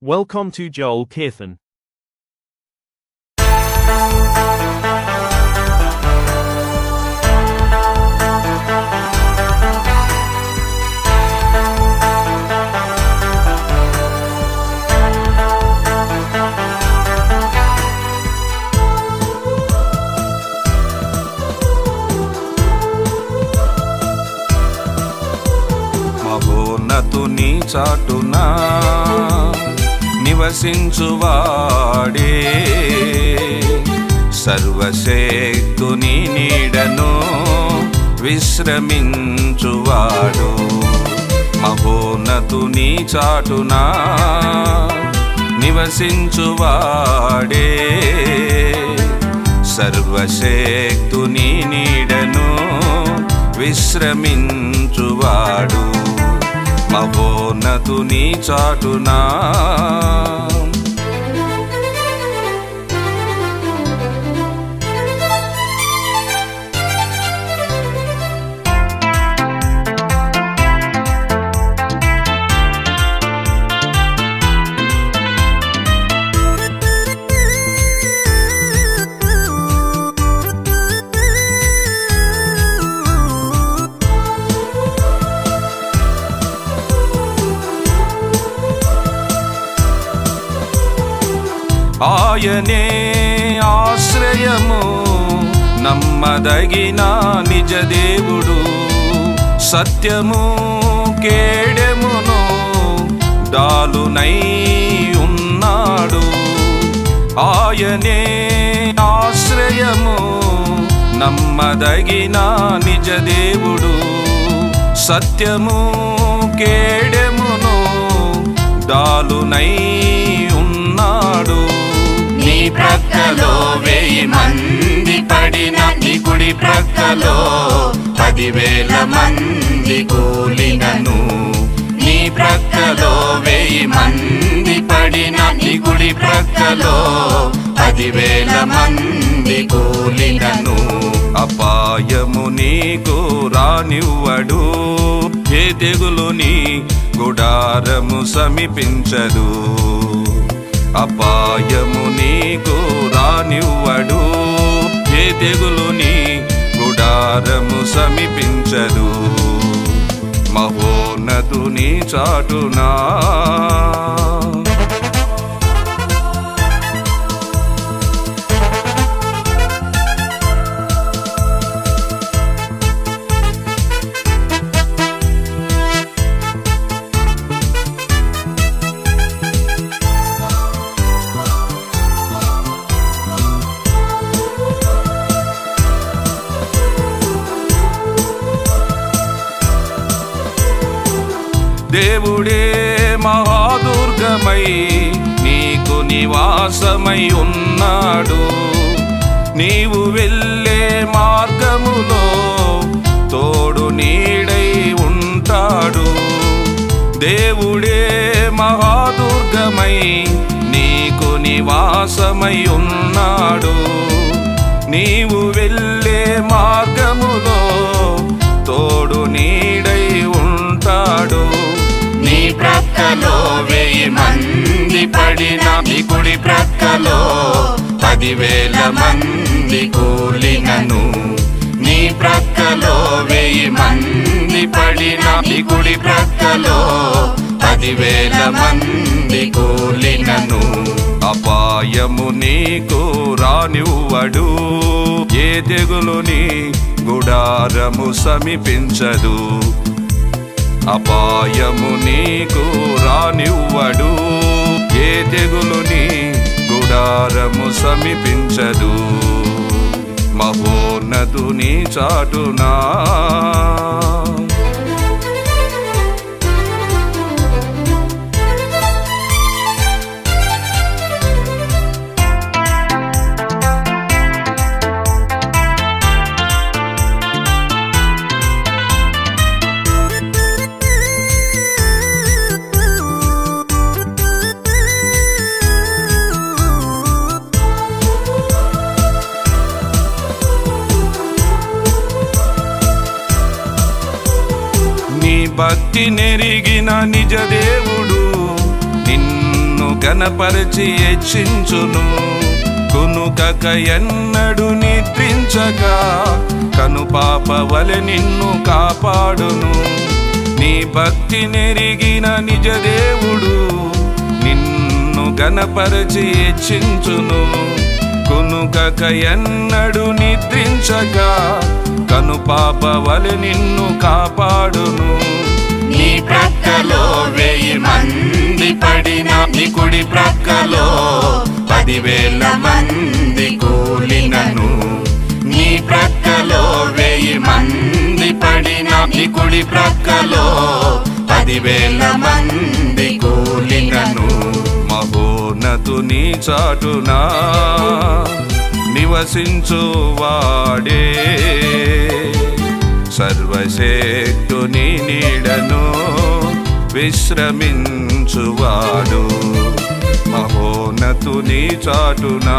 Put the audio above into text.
Welcome to Joel Kirthan. మహోన్నతుని చాటునా నివసించువాడే, సర్వశక్తుని నీడను విశ్రమించువాడు. మహోన్నతుని చాటునా నివసించువాడే, సర్వశక్తుని నీడను విశ్రమించువాడు. మహోన్నతుని చాటునా ఆయనే ఆశ్రయము, నమ్మదగిన నిజ దేవుడు. సత్యము కేడెమును డాలునై ఉన్నాడు. ఆయనే ఆశ్రయము, నమ్మదగిన నిజ దేవుడు. సత్యము కేడెమును డాలునై ఉన్నాడు. నీ ప్రక్కలో 1000 మంది పడిన, నీ కుడి ప్రక్కలో 10,000 మంది కూలినను. నీ ప్రక్కలో 1000 మంది పడిన, నీ కుడి ప్రక్కలో 10,000 మంది కూలినను. అపాయము నీకు రానివ్వడు, ఏ తెగులు నీ గుడారము సమీపించదు. అపాయము నీకు రానివ్వడు, ఏ తెగులు నీ గుడారము సమీపించదు. మహోన్నతుని చాటునా దేవుడే మహాదుర్గమై నీకు నివాసమై ఉన్నాడు. నీవు వెళ్ళే మార్గములో తోడు నీడై ఉంటాడు. దేవుడే మహాదుర్గమై నీకు నివాసమై ఉన్నాడు. నీవు వెళ్ళే మార్గములో తోడు నీడై ఉంటాడు. నీ ప్రక్కలో 1000 మంది పడిన, నీ కుడి ప్రక్కలో 10,000 మంది కూలినను. నీ ప్రక్కలో 1000 మంది పడిన, నీ కుడి ప్రక్కలో 10,000 మంది కూలినను. అపాయము నీకు రానివ్వడు, ఏ తెగులు నీ గుడారము సమీపించదు. అపాయము నీకు రానివ్వడు, ఏ తెగులు నీ గుడారము సమీపించదు. మహోన్నతుని చాటునా భక్తి నెరిగిన నిజ దేవుడు నిన్ను గణపరచి హెచ్చించును. కునుకక ఎన్నడు నిద్రించక కనుపాప వలె నిన్ను కాపాడును. నీ భక్తి నెరిగిన నిజ దేవుడు నిన్ను గణపరచి హెచ్చించును. కునుకక ఎన్నడు నిద్రించక కనుపాప వలె నిన్ను కాపాడును. నీ ప్రక్కలో 1000 మంది పడిన, నీ కుడి ప్రక్కలో 10,000 మంది కూలినను. నీ ప్రక్కలో 1000 మంది పడిన, నీ కుడి ప్రక్కలో 10,000 మంది కూలినను. మహోన్నతుని చాటునా నివసించువాడే సర్వశక్తుని నీడను విశ్రమించువాడు. మహోన్నతుని చాటునా